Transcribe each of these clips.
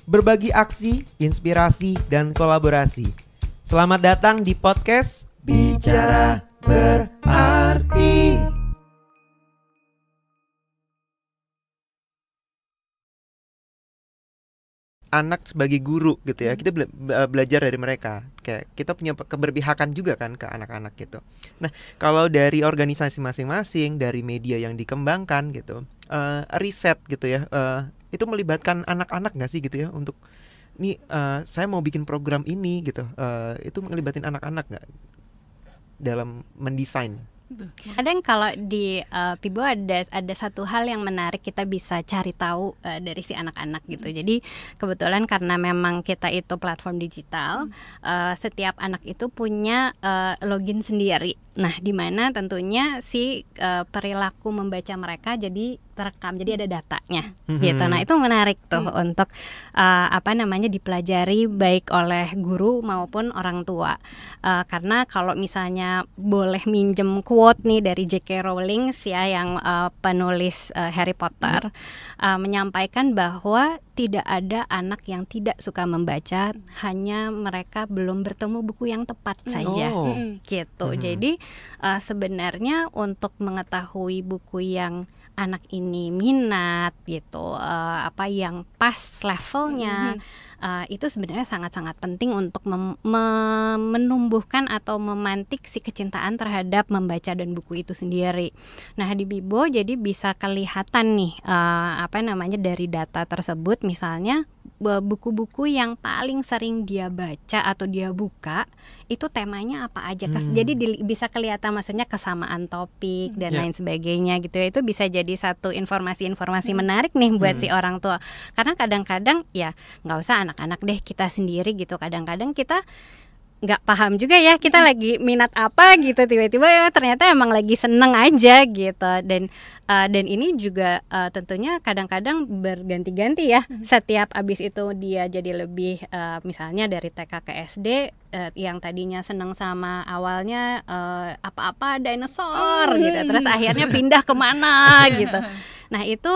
berbagi aksi, inspirasi, dan kolaborasi. Selamat datang di podcast Bicara Berarti. Anak sebagai guru gitu ya, kita belajar dari mereka. Kayak kita punya keberpihakan juga kan ke anak-anak gitu. Nah, kalau dari organisasi masing-masing, dari media yang dikembangkan gitu, riset gitu ya, itu melibatkan anak-anak nggak sih gitu ya untuk nih saya mau bikin program ini gitu, itu ngelibatin anak-anak nggak dalam mendesain? Kadang kalau di Pibo ada satu hal yang menarik kita bisa cari tahu dari si anak-anak gitu. Jadi kebetulan karena memang kita itu platform digital, setiap anak itu punya login sendiri. Nah, di mana tentunya si perilaku membaca mereka jadi terekam, jadi ada datanya gitu. Nah, itu menarik tuh untuk dipelajari baik oleh guru maupun orang tua. Karena kalau misalnya boleh minjem quote nih dari J.K. Rowling ya, yang penulis Harry Potter, menyampaikan bahwa tidak ada anak yang tidak suka membaca, hanya mereka belum bertemu buku yang tepat saja gitu. Jadi sebenarnya untuk mengetahui buku yang anak ini minat gitu, apa yang pas levelnya, itu sebenarnya sangat-sangat penting untuk menumbuhkan atau memantik si kecintaan terhadap membaca dan buku itu sendiri. Nah, di Bibo jadi bisa kelihatan nih dari data tersebut, misalnya buku-buku yang paling sering dia baca atau dia buka itu temanya apa aja. Jadi bisa kelihatan maksudnya kesamaan topik dan lain sebagainya gitu ya. Itu bisa jadi satu informasi-informasi menarik nih buat si orang tua. Karena kadang-kadang ya nggak usah anak-anak deh, kita sendiri gitu. Kadang-kadang kita nggak paham juga ya kita lagi minat apa gitu, tiba-tiba ya ternyata emang lagi seneng aja gitu. Dan ini juga tentunya kadang-kadang berganti-ganti ya. Setiap abis itu dia jadi lebih misalnya dari TK ke SD, yang tadinya seneng sama awalnya apa-apa dinosaur gitu, terus akhirnya pindah kemana gitu. Nah, itu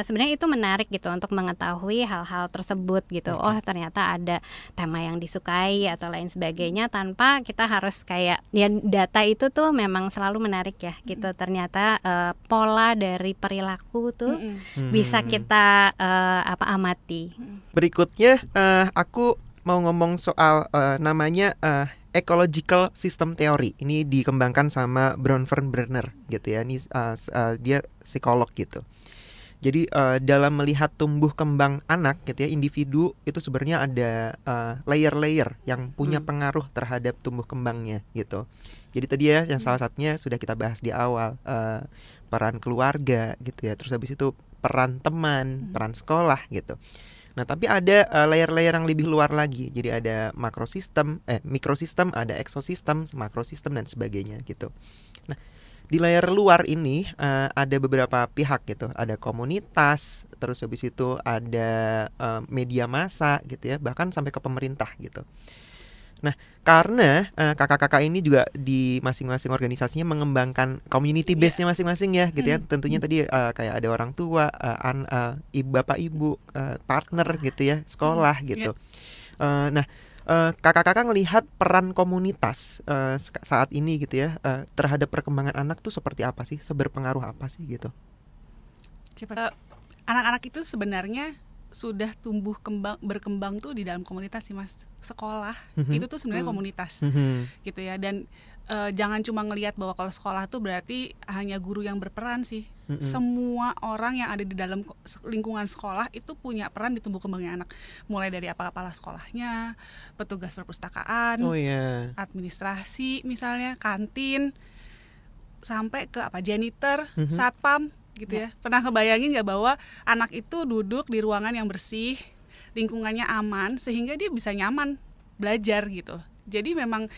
sebenarnya itu menarik gitu untuk mengetahui hal-hal tersebut gitu. Oh, ternyata ada tema yang disukai atau lain sebagainya, tanpa kita harus kayak ya, data itu tuh memang selalu menarik ya gitu. Ternyata pola dari perilaku tuh bisa kita amati. Berikutnya aku mau ngomong soal namanya ecological system theory. Ini dikembangkan sama Bronfenbrenner gitu ya. Ini dia psikolog gitu. Jadi dalam melihat tumbuh kembang anak gitu ya, individu itu sebenarnya ada layer-layer yang punya pengaruh terhadap tumbuh kembangnya gitu. Jadi tadi ya yang salah satunya sudah kita bahas di awal, peran keluarga gitu ya. Terus habis itu peran teman, peran sekolah gitu. Nah, tapi ada layer-layer yang lebih luar lagi. Jadi ada mikrosistem, ada ekosistem, makrosistem dan sebagainya gitu. Nah, di layer luar ini ada beberapa pihak gitu. Ada komunitas, terus habis itu ada media massa gitu ya, bahkan sampai ke pemerintah gitu. Nah, karena kakak-kakak ini juga di masing-masing organisasinya mengembangkan community base-nya masing-masing ya gitu ya. Tentunya tadi kayak ada orang tua, bapak ibu, partner gitu ya, sekolah gitu. Nah, kakak-kakak ngelihat peran komunitas saat ini gitu ya, terhadap perkembangan anak tuh seperti apa sih? Seberpengaruh apa sih gitu? Anak-anak itu sebenarnya sudah berkembang tuh di dalam komunitas sih, Mas. Sekolah itu tuh sebenarnya komunitas gitu ya. Dan jangan cuma ngelihat bahwa kalau sekolah tuh berarti hanya guru yang berperan sih. Semua orang yang ada di dalam lingkungan sekolah itu punya peran di tumbuh kembangnya anak. Mulai dari kepala sekolahnya, petugas perpustakaan, administrasi misalnya, kantin, sampai ke janitor, satpam gitu ya. Pernah ngebayangin nggak bahwa anak itu duduk di ruangan yang bersih, lingkungannya aman, sehingga dia bisa nyaman belajar gitu. Jadi memang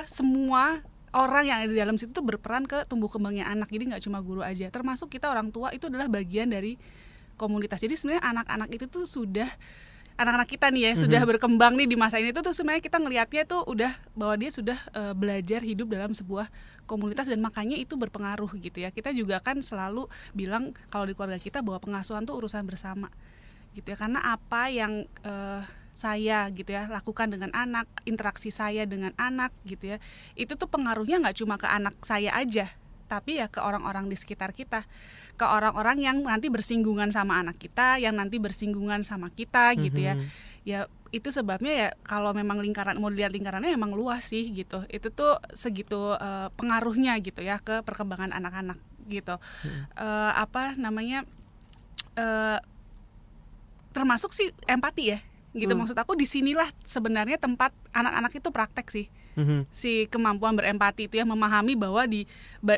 semua orang yang ada di dalam situ tuh berperan ke tumbuh kembangnya anak. Jadi nggak cuma guru aja, termasuk kita orang tua itu adalah bagian dari komunitas. Jadi sebenarnya anak-anak itu tuh sudah, anak-anak kita nih ya, sudah berkembang nih di masa ini tuh sebenarnya kita ngelihatnya tuh udah bahwa dia sudah belajar hidup dalam sebuah komunitas, dan makanya itu berpengaruh gitu ya. Kita juga kan selalu bilang kalau di keluarga kita bahwa pengasuhan tuh urusan bersama gitu ya, karena apa yang saya gitu ya lakukan dengan anak, interaksi saya dengan anak gitu ya, itu tuh pengaruhnya nggak cuma ke anak saya aja, tapi ya ke orang-orang di sekitar kita, ke orang-orang yang nanti bersinggungan sama anak kita, yang nanti bersinggungan sama kita gitu ya. Ya itu sebabnya ya kalau memang lingkaran, mau dilihat lingkarannya emang luas sih gitu. Itu tuh segitu pengaruhnya gitu ya ke perkembangan anak-anak gitu. Termasuk sih empati ya gitu. Maksud aku disinilah sebenarnya tempat anak-anak itu praktek sih. Si kemampuan berempati itu ya, memahami bahwa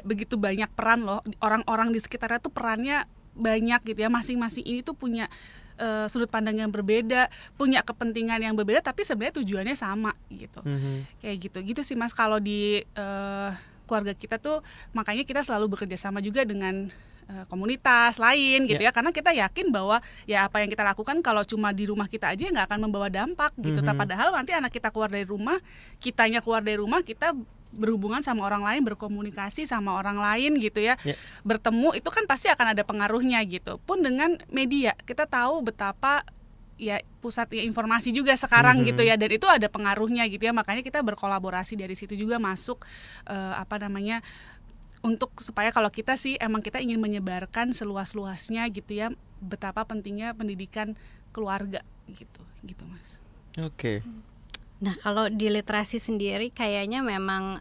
begitu banyak peran loh, orang-orang di sekitarnya tuh perannya banyak gitu ya, masing-masing ini tuh punya sudut pandang yang berbeda, punya kepentingan yang berbeda, tapi sebenarnya tujuannya sama gitu. Kayak gitu sih Mas, kalau di keluarga kita tuh makanya kita selalu bekerja sama juga dengan komunitas lain gitu ya, karena kita yakin bahwa ya apa yang kita lakukan kalau cuma di rumah kita aja nggak akan membawa dampak gitu. Padahal nanti anak kita keluar dari rumah, kitanya keluar dari rumah, kita berhubungan sama orang lain, berkomunikasi sama orang lain gitu ya, bertemu, itu kan pasti akan ada pengaruhnya gitu. Pun dengan media, kita tahu betapa ya pusat informasi juga sekarang gitu ya, dan itu ada pengaruhnya gitu ya, makanya kita berkolaborasi dari situ juga masuk untuk supaya kalau kita sih emang kita ingin menyebarkan seluas-luasnya gitu ya, betapa pentingnya pendidikan keluarga gitu Mas. Oke. Nah, kalau di literasi sendiri kayaknya memang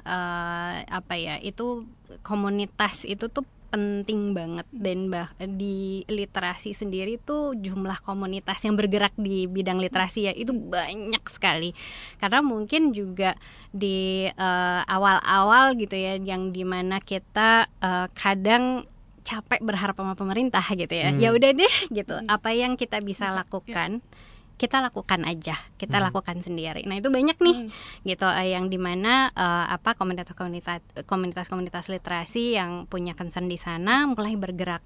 itu komunitas itu tuh penting banget, dan di literasi sendiri tuh jumlah komunitas yang bergerak di bidang literasi ya itu banyak sekali. Karena mungkin juga di awal-awal gitu ya, yang dimana kita kadang capek berharap sama pemerintah gitu ya. Ya udah deh gitu, apa yang kita bisa lakukan kita lakukan aja, kita lakukan sendiri. Nah itu banyak nih gitu, yang dimana komunitas-komunitas literasi yang punya concern di sana mulai bergerak,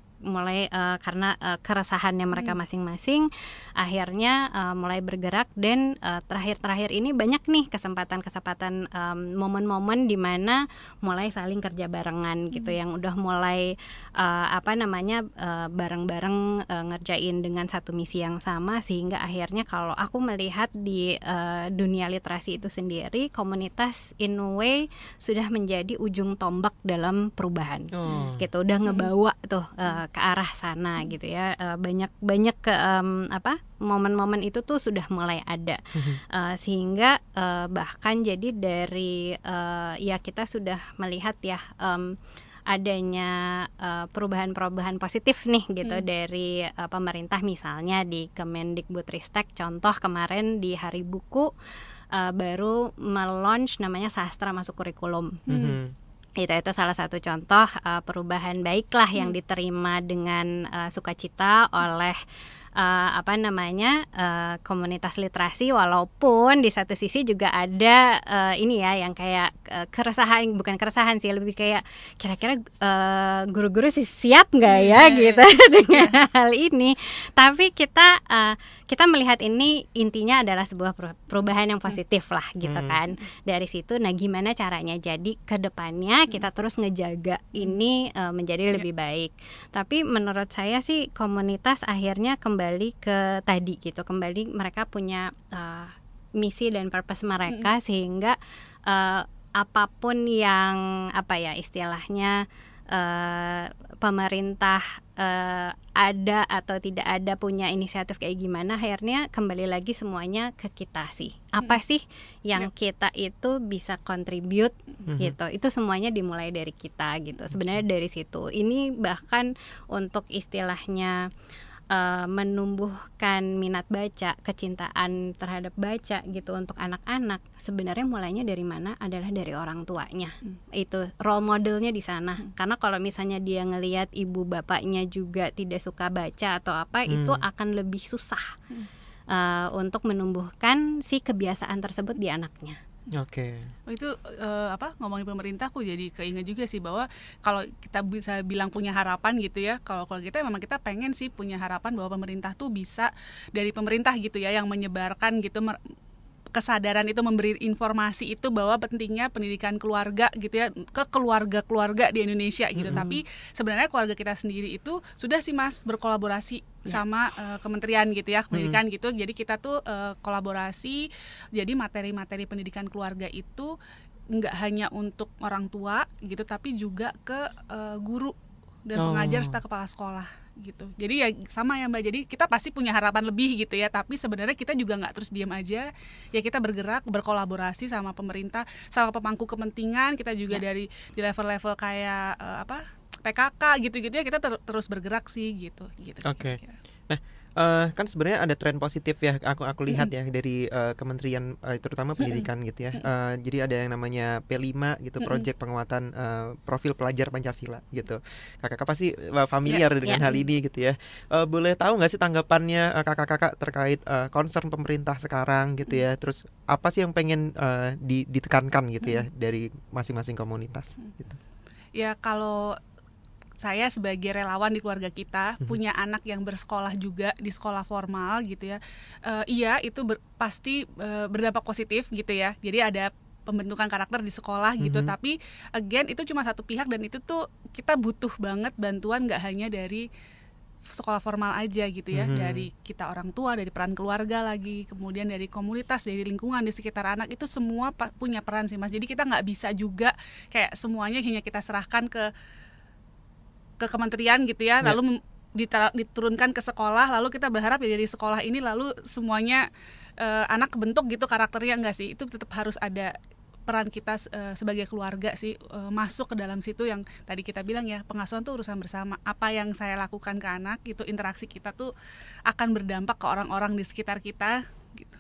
karena keresahannya mereka masing-masing, akhirnya mulai bergerak. Dan terakhir-terakhir ini banyak nih kesempatan momen-momen di mana mulai saling kerja barengan gitu, yang udah mulai bareng-bareng ngerjain dengan satu misi yang sama, sehingga akhirnya kalau aku melihat di dunia literasi itu sendiri, komunitas in a way sudah menjadi ujung tombak dalam perubahan gitu, udah ngebawa tuh ke arah sana gitu ya. Banyak momen-momen itu tuh sudah mulai ada, sehingga bahkan jadi dari ya kita sudah melihat ya adanya perubahan-perubahan positif nih gitu dari pemerintah, misalnya di Kemendikbudristek. Contoh kemarin di Hari Buku baru melaunch namanya Sastra Masuk Kurikulum. Itu salah satu contoh perubahan baiklah yang diterima dengan sukacita oleh komunitas literasi, walaupun di satu sisi juga ada ini ya yang kayak bukan keresahan sih, lebih kayak kira-kira guru-guru sih siap nggak ya gitu dengan hal ini. Tapi kita melihat ini intinya adalah sebuah perubahan yang positif lah gitu kan. Dari situ, nah gimana caranya jadi ke depannya kita terus ngejaga ini menjadi lebih baik. Tapi menurut saya sih komunitas akhirnya kembali ke tadi gitu, kembali mereka punya misi dan purpose mereka, sehingga apapun yang istilahnya pemerintah ada atau tidak ada punya inisiatif kayak gimana, akhirnya kembali lagi semuanya ke kita sih. Apa sih yang kita itu bisa contribute gitu. Itu semuanya dimulai dari kita gitu. Sebenarnya dari situ. Ini bahkan untuk istilahnya menumbuhkan minat baca, kecintaan terhadap baca gitu untuk anak-anak, sebenarnya mulainya dari mana adalah dari orang tuanya. Itu role modelnya di sana. Karena kalau misalnya dia ngelihat ibu bapaknya juga tidak suka baca atau apa, itu akan lebih susah untuk menumbuhkan si kebiasaan tersebut di anaknya. Oke. Itu ngomongin pemerintah, aku jadi keinget juga sih bahwa kalau kita bisa bilang punya harapan gitu ya, kalau kita memang kita pengen sih punya harapan bahwa pemerintah tuh bisa, dari pemerintah gitu ya yang menyebarkan gitu kesadaran itu, memberi informasi itu bahwa pentingnya pendidikan keluarga gitu ya, ke keluarga-keluarga di Indonesia gitu. Tapi sebenarnya keluarga kita sendiri itu sudah sih Mas berkolaborasi sama kementerian gitu ya, pendidikan gitu. Jadi kita tuh kolaborasi, jadi materi-materi pendidikan keluarga itu nggak hanya untuk orang tua gitu, tapi juga ke guru dan pengajar serta kepala sekolah gitu. Jadi ya sama ya Mbak, jadi kita pasti punya harapan lebih gitu ya, tapi sebenarnya kita juga nggak terus diam aja ya, kita bergerak, berkolaborasi sama pemerintah, sama pemangku kepentingan, kita juga dari di level-level kayak PKK gitu-gitu ya, kita terus bergerak sih gitu sih kira-kira. Nah, kan sebenarnya ada tren positif ya, aku lihat ya dari kementerian terutama pendidikan gitu ya. Jadi ada yang namanya P5 gitu, proyek penguatan profil pelajar Pancasila gitu. Kakak pasti familiar dengan hal ini gitu ya. Boleh tahu nggak sih tanggapannya kakak-kakak terkait concern pemerintah sekarang gitu ya. Terus apa sih yang pengen ditekankan gitu ya dari masing-masing komunitas gitu. Ya kalau saya sebagai relawan di keluarga kita punya anak yang bersekolah juga di sekolah formal gitu ya, iya itu pasti berdampak positif gitu ya. Jadi ada pembentukan karakter di sekolah gitu, tapi again itu cuma satu pihak, dan itu tuh kita butuh banget bantuan nggak hanya dari sekolah formal aja gitu ya, dari kita orang tua, dari peran keluarga lagi, kemudian dari komunitas, dari lingkungan di sekitar anak, itu semua punya peran sih Mas. Jadi kita nggak bisa juga kayak semuanya hanya kita serahkan ke kementerian gitu ya, lalu diturunkan ke sekolah, lalu kita berharap ya dari sekolah ini lalu semuanya anak kebentuk gitu karakternya, enggak sih. Itu tetap harus ada peran kita sebagai keluarga sih, masuk ke dalam situ yang tadi kita bilang ya, pengasuhan tuh urusan bersama. Apa yang saya lakukan ke anak itu, interaksi kita tuh akan berdampak ke orang-orang di sekitar kita gitu.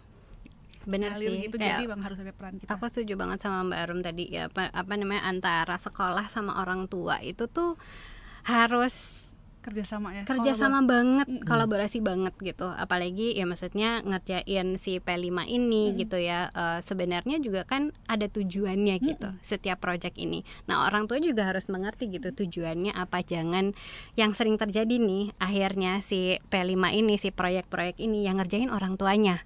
Benar sih gitu, jadi bang harus ada peran kita. Aku setuju banget sama Mbak Arum tadi ya, apa namanya, antara sekolah sama orang tua itu tuh harus kerjasama banget, kolaborasi banget gitu. Apalagi ya maksudnya ngerjain si P5 ini gitu ya, sebenarnya juga kan ada tujuannya gitu setiap project ini. Nah orang tua juga harus mengerti gitu tujuannya apa. Jangan yang sering terjadi nih, akhirnya si P5 ini, si proyek-proyek ini yang ngerjain orang tuanya,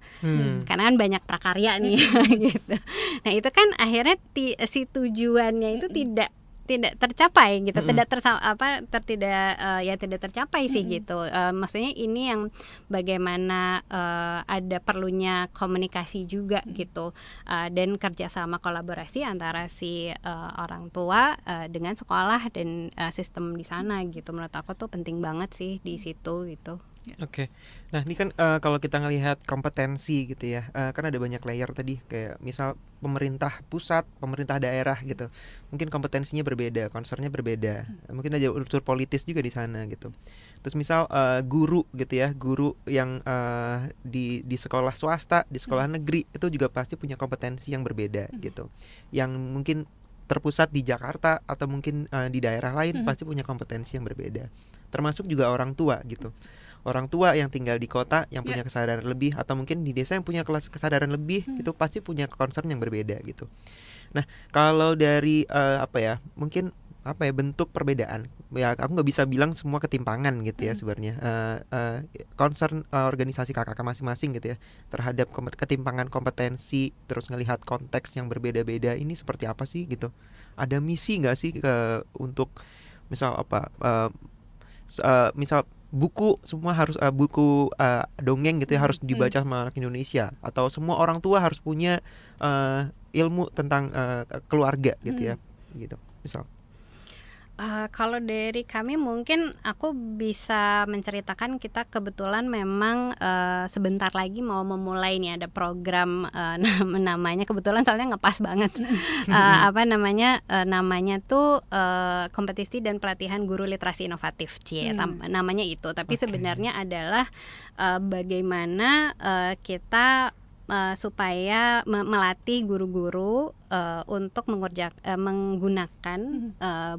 karena kan banyak prakarya nih gitu. Nah itu kan akhirnya si tujuannya itu tidak tercapai gitu, tidak tercapai sih gitu. Maksudnya ini yang bagaimana ada perlunya komunikasi juga gitu, dan kerjasama kolaborasi antara si orang tua dengan sekolah dan sistem di sana gitu. Menurut aku tuh penting banget sih di situ gitu. Oke. Nah ini kan kalau kita ngelihat kompetensi gitu ya, kan ada banyak layer tadi, kayak misal pemerintah pusat, pemerintah daerah gitu, mungkin kompetensinya berbeda, concernnya berbeda, mungkin ada unsur politis juga di sana gitu. Terus misal guru gitu ya, guru yang di sekolah swasta, di sekolah negeri itu juga pasti punya kompetensi yang berbeda gitu, yang mungkin terpusat di Jakarta atau mungkin di daerah lain pasti punya kompetensi yang berbeda, termasuk juga orang tua gitu. Orang tua yang tinggal di kota yang punya kesadaran lebih, atau mungkin di desa yang punya kesadaran lebih, itu pasti punya concern yang berbeda gitu. Nah kalau dari mungkin bentuk perbedaan ya, aku nggak bisa bilang semua ketimpangan gitu ya sebenarnya. Concern organisasi kakak masing-masing gitu ya terhadap ketimpangan kompetensi, terus ngelihat konteks yang berbeda-beda ini seperti apa sih gitu. Ada misi nggak sih untuk misal misal buku semua harus buku dongeng gitu ya harus dibaca sama anak Indonesia, atau semua orang tua harus punya ilmu tentang keluarga gitu ya gitu misal. Kalau dari kami mungkin aku bisa menceritakan, kita kebetulan memang sebentar lagi mau memulai nih, ada program namanya, kebetulan soalnya ngepas banget, namanya tuh kompetisi dan pelatihan guru literasi inovatif, namanya itu. Tapi sebenarnya adalah bagaimana kita supaya melatih guru-guru untuk menggunakan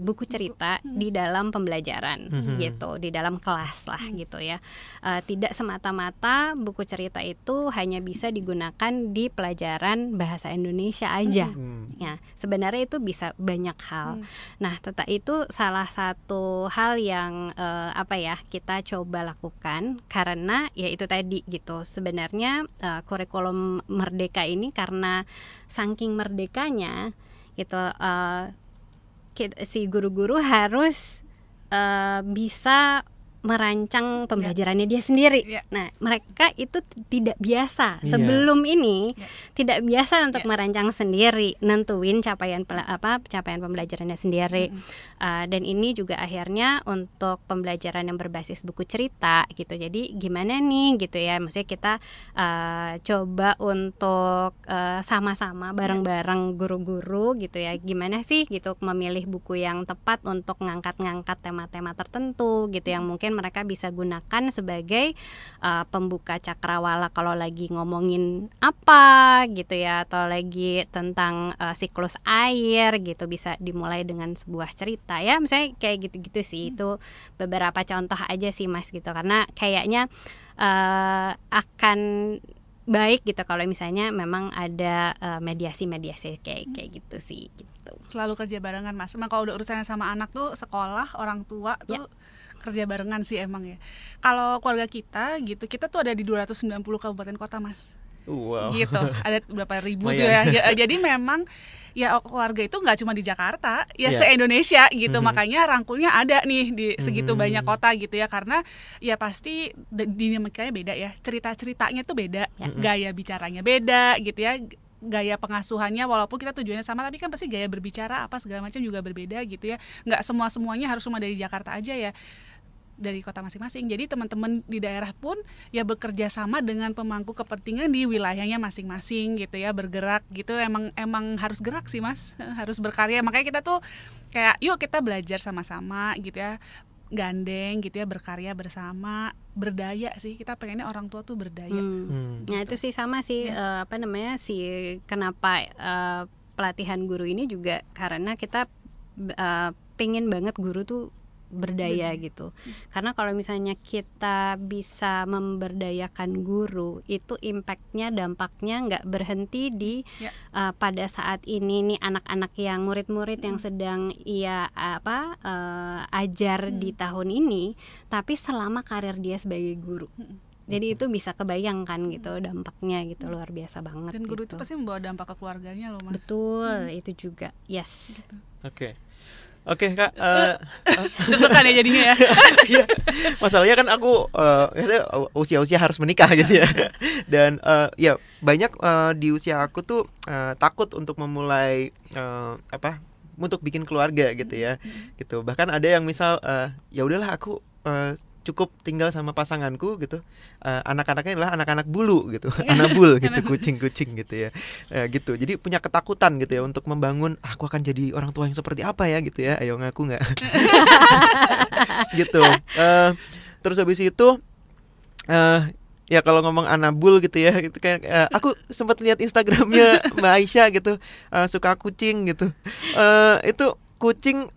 buku cerita di dalam pembelajaran gitu, di dalam kelas lah gitu ya. Tidak semata-mata buku cerita itu hanya bisa digunakan di pelajaran bahasa Indonesia aja. Ya, sebenarnya itu bisa banyak hal. Nah, itu salah satu hal yang kita coba lakukan karena ya itu tadi gitu. Sebenarnya kurikulum Merdeka ini karena saking merdekanya gitu, si guru-guru harus bisa merancang pembelajarannya dia sendiri. Nah, mereka itu tidak biasa sebelum ini, tidak biasa untuk merancang sendiri, nentuin capaian pembelajarannya sendiri. Dan ini juga akhirnya untuk pembelajaran yang berbasis buku cerita gitu. Jadi gimana nih gitu ya, maksudnya kita coba untuk sama-sama bareng-bareng guru-guru gitu ya, gimana sih gitu memilih buku yang tepat untuk ngangkat-ngangkat tema-tema tertentu gitu yang mungkin mereka bisa gunakan sebagai pembuka cakrawala kalau lagi ngomongin apa gitu ya, atau lagi tentang siklus air gitu, bisa dimulai dengan sebuah cerita ya, misalnya kayak gitu-gitu sih. Itu beberapa contoh aja sih Mas gitu, karena kayaknya akan baik gitu kalau misalnya memang ada mediasi-mediasi kayak gitu sih gitu. Selalu kerja barengan Mas. Emang kalau udah urusannya sama anak tuh sekolah, orang tua tuh kerja barengan sih emang ya. Kalau keluarga kita gitu, kita tuh ada di 290 kabupaten kota Mas. Wow. Gitu, ada berapa ribu tuh ya. Jadi memang ya keluarga itu nggak cuma di Jakarta, ya se-Indonesia gitu. Makanya rangkulnya ada nih di segitu banyak kota gitu ya. Karena ya pasti dinamikanya beda ya. Cerita-ceritanya tuh beda, gaya bicaranya beda gitu ya. Gaya pengasuhannya walaupun kita tujuannya sama, tapi kan pasti gaya berbicara apa segala macam juga berbeda gitu ya. Nggak semuanya harus cuma dari Jakarta aja ya, dari kota masing-masing. Jadi teman-teman di daerah pun ya bekerja sama dengan pemangku kepentingan di wilayahnya masing-masing gitu ya, bergerak gitu. Emang harus gerak sih Mas, harus berkarya. Makanya kita tuh kayak yuk kita belajar sama-sama gitu ya, gandeng gitu ya, berkarya bersama, berdaya sih. Kita pengennya orang tua tuh berdaya. Gitu. Nah itu sih sama sih kenapa pelatihan guru ini juga karena kita pengen banget guru tuh berdaya gitu. Karena kalau misalnya kita bisa memberdayakan guru, itu impactnya, dampaknya nggak berhenti di pada saat ini nih anak-anak yang murid-murid yang sedang ajar di tahun ini, tapi selama karir dia sebagai guru. Jadi itu bisa kebayangkan gitu dampaknya gitu, luar biasa banget. Dan guru gitu. itu pasti membawa dampak ke keluarganya loh Mas. Betul, itu juga. Yes. Gitu. Oke Kak, deg-degan ya jadinya ya. Iya, masalahnya kan aku usia-usia harus menikah gitu ya. Dan ya banyak di usia aku tuh takut untuk memulai untuk bikin keluarga gitu ya. Gitu. Bahkan ada yang misal ya udahlah aku cukup tinggal sama pasanganku gitu. Anak-anaknya adalah anak-anak bulu gitu, anabul gitu, kucing-kucing gitu ya. Gitu. Jadi punya ketakutan gitu ya untuk membangun aku akan jadi orang tua yang seperti apa ya gitu ya. Ayo ngaku nggak? Gitu. Terus habis itu ya kalau ngomong anabul gitu ya, gitu kayak aku sempat lihat Instagramnya Mbak Aisyah gitu, suka kucing gitu. Itu kucing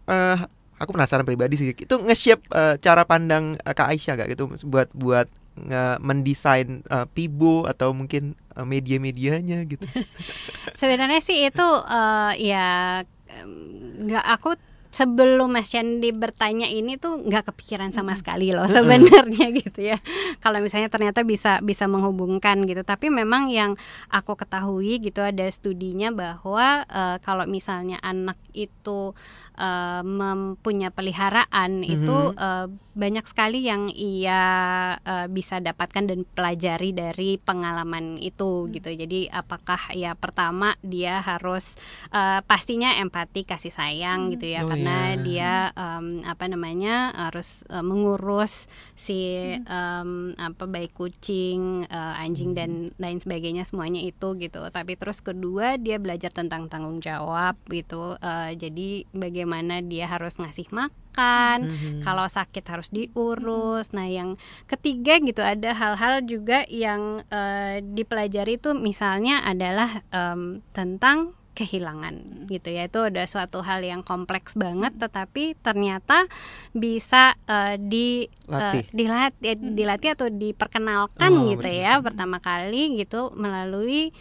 aku penasaran pribadi sih, itu nge-shape cara pandang Kak Aisyah gak gitu buat mendesain Pibo atau mungkin media-medianya gitu. Sebenarnya sih itu nggak, aku sebelum Mas Yandi bertanya ini tuh nggak kepikiran sama sekali loh sebenarnya gitu ya. Kalau misalnya ternyata bisa menghubungkan gitu. Tapi memang yang aku ketahui gitu, ada studinya bahwa kalau misalnya anak itu mempunyai peliharaan itu banyak sekali yang ia bisa dapatkan dan pelajari dari pengalaman itu gitu. Jadi apakah ya pertama dia harus pastinya empati, kasih sayang gitu ya, karena dia harus mengurus si baik kucing, anjing dan lain sebagainya, semuanya itu gitu. Tapi terus kedua dia belajar tentang tanggung jawab gitu. Jadi bagaimana dia harus ngasih makan, kalau sakit harus diurus. Nah yang ketiga gitu, ada hal-hal juga yang dipelajari itu misalnya adalah tentang kehilangan gitu ya. Itu ada suatu hal yang kompleks banget, tetapi ternyata bisa dilatih atau diperkenalkan gitu ya pertama kali gitu melalui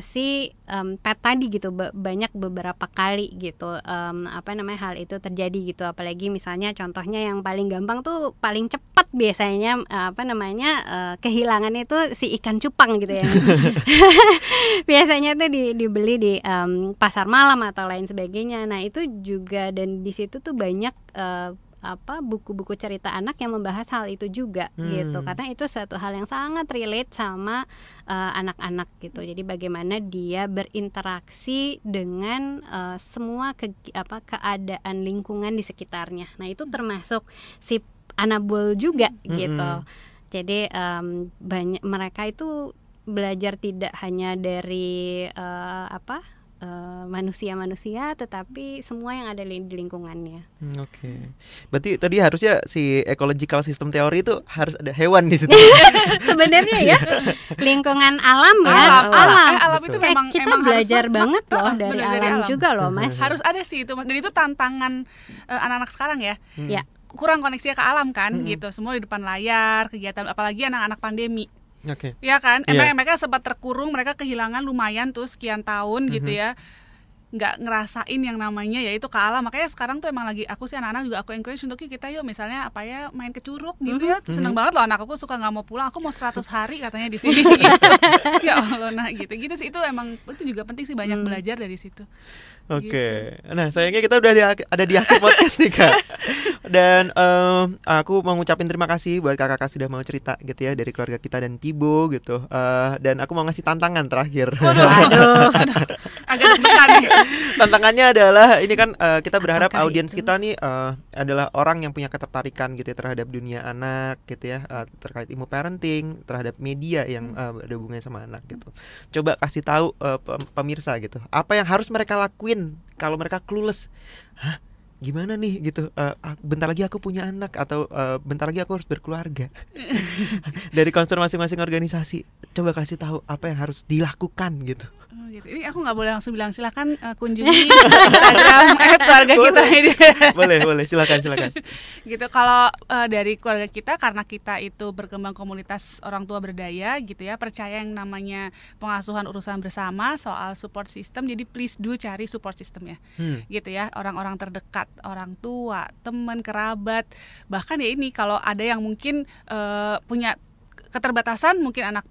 si pet tadi gitu. Banyak beberapa kali gitu hal itu terjadi gitu. Apalagi misalnya contohnya yang paling gampang tuh paling cepat biasanya kehilangan itu si ikan cupang gitu ya. Biasanya tuh dibeli di pasar malam atau lain sebagainya. Nah itu juga, dan di situ tuh banyak buku-buku cerita anak yang membahas hal itu juga gitu, karena itu suatu hal yang sangat relate sama anak-anak gitu. Jadi bagaimana dia berinteraksi dengan semua keadaan lingkungan di sekitarnya. Nah itu termasuk si anabol juga gitu. Jadi banyak mereka itu belajar tidak hanya dari manusia-manusia, tetapi semua yang ada di lingkungannya. Oke. Berarti tadi harusnya si ecological system theory itu harus ada hewan di situ. Sebenarnya ya, lingkungan alam ya. Alam itu memang kita belajar banget loh dari alam juga loh, Mas. Harus ada sih itu, Mas. Dan itu tantangan anak-anak sekarang ya. Ya. Kurang koneksinya ke alam kan gitu. Semua di depan layar, kegiatan, apalagi anak-anak pandemi. Oke. Ya kan, mereka sempat terkurung, mereka kehilangan lumayan tuh sekian tahun gitu ya, nggak ngerasain yang namanya yaitu ke alam. Makanya sekarang tuh emang lagi aku sih anak-anak juga aku encourage untuk kita yuk misalnya main ke Curug gitu ya. Seneng banget loh anak aku, suka nggak mau pulang, aku mau 100 hari katanya di sini gitu. Ya Allah, nah gitu sih, itu emang itu juga penting sih, banyak belajar dari situ. Oke. Nah sayangnya kita udah ada di akhir podcast nih Kak. Dan aku mau ngucapin terima kasih buat kakak-kakak sudah mau cerita gitu ya dari keluarga kita dan Tibo gitu. Dan aku mau ngasih tantangan terakhir. Waduh. Agak deg-degan nih. Tantangannya adalah ini kan kita berharap audiens kita nih adalah orang yang punya ketertarikan gitu ya terhadap dunia anak gitu ya, terkait ilmu parenting, terhadap media yang ada hubungannya sama anak gitu. Coba kasih tahu pemirsa gitu, apa yang harus mereka lakuin kalau mereka clueless. Hah? Gimana nih gitu, bentar lagi aku punya anak atau bentar lagi aku harus berkeluarga. Dari concern masing-masing organisasi, coba kasih tahu apa yang harus dilakukan gitu. Gitu. Ini aku nggak boleh langsung bilang silakan kunjungi Instagram keluarga kita ini. Boleh silakan. Gitu. Kalau dari keluarga kita, karena kita itu berkembang komunitas orang tua berdaya gitu ya, percaya yang namanya pengasuhan urusan bersama, soal support system. Jadi please do cari support system ya, gitu ya, orang-orang terdekat, orang tua, teman, kerabat. Bahkan ya ini kalau ada yang mungkin punya keterbatasan, mungkin anak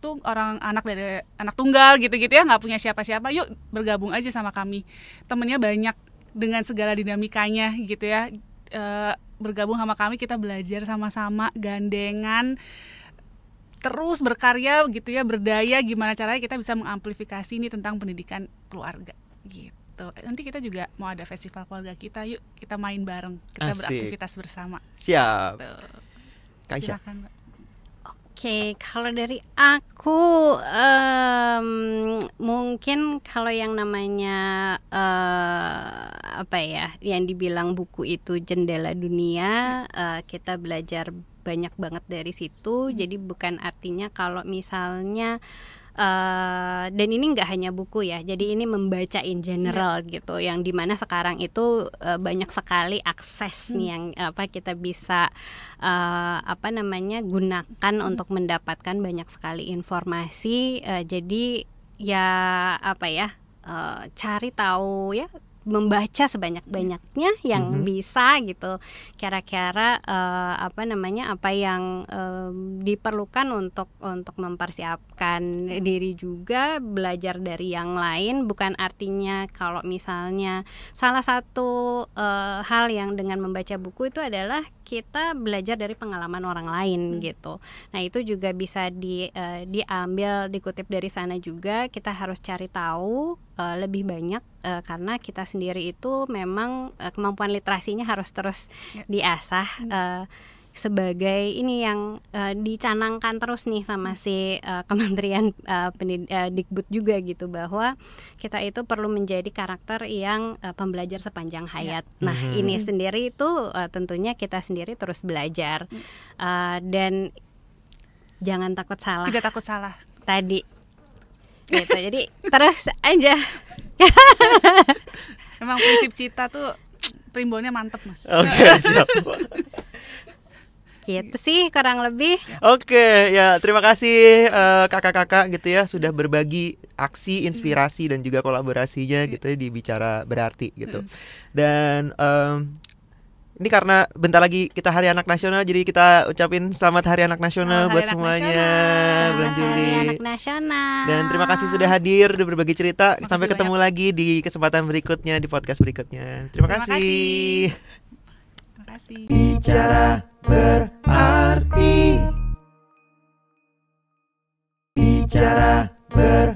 dari anak tunggal gitu-gitu ya, nggak punya siapa-siapa, yuk bergabung aja sama kami. Temennya banyak dengan segala dinamikanya gitu ya, bergabung sama kami, kita belajar sama-sama, gandengan, terus berkarya gitu ya, berdaya, gimana caranya kita bisa mengamplifikasi ini tentang pendidikan keluarga gitu. Nanti kita juga mau ada festival keluarga kita, yuk kita main bareng, kita beraktivitas bersama. Siap. Kak, silakan, Mbak. Oke, kalau dari aku mungkin kalau yang namanya yang dibilang buku itu jendela dunia, kita belajar banyak banget dari situ. Jadi bukan artinya kalau misalnya dan ini nggak hanya buku ya, jadi ini membaca in general gitu, yang dimana sekarang itu banyak sekali akses nih yang kita bisa gunakan untuk mendapatkan banyak sekali informasi. Jadi ya cari tahu ya, membaca sebanyak-banyaknya yang bisa gitu, kira-kira apa yang diperlukan untuk mempersiapkan diri juga, belajar dari yang lain. Bukan artinya kalau misalnya salah satu hal yang dengan membaca buku itu adalah kita belajar dari pengalaman orang lain gitu. Nah itu juga bisa diambil, dikutip dari sana juga. Kita harus cari tahu lebih banyak karena kita sendiri itu memang kemampuan literasinya harus terus diasah. Sebagai ini yang dicanangkan terus nih sama si Kementerian Dikbud juga gitu, bahwa kita itu perlu menjadi karakter yang pembelajar sepanjang hayat. Nah ini sendiri itu tentunya kita sendiri terus belajar, dan jangan takut salah. Tidak takut salah. Tadi gitu, jadi terus aja Memang prinsip Cita tuh primbonnya mantep, Mas. Oke, siap. Gitu sih kurang lebih. Oke, ya terima kasih kakak-kakak gitu ya sudah berbagi aksi, inspirasi dan juga kolaborasinya gitu ya di Bicara Berarti gitu. Dan ini karena bentar lagi kita Hari Anak Nasional, jadi kita ucapin selamat Hari Anak Nasional Selamat buat Hari Anak semuanya Nasional. bulan Hari Juli. Anak Nasional. Dan terima kasih sudah hadir, udah berbagi cerita. Makasih Sampai ketemu lagi di kesempatan berikutnya di podcast berikutnya. Terima Terima kasih. Terima kasih. Bicara berarti. Bicara berarti.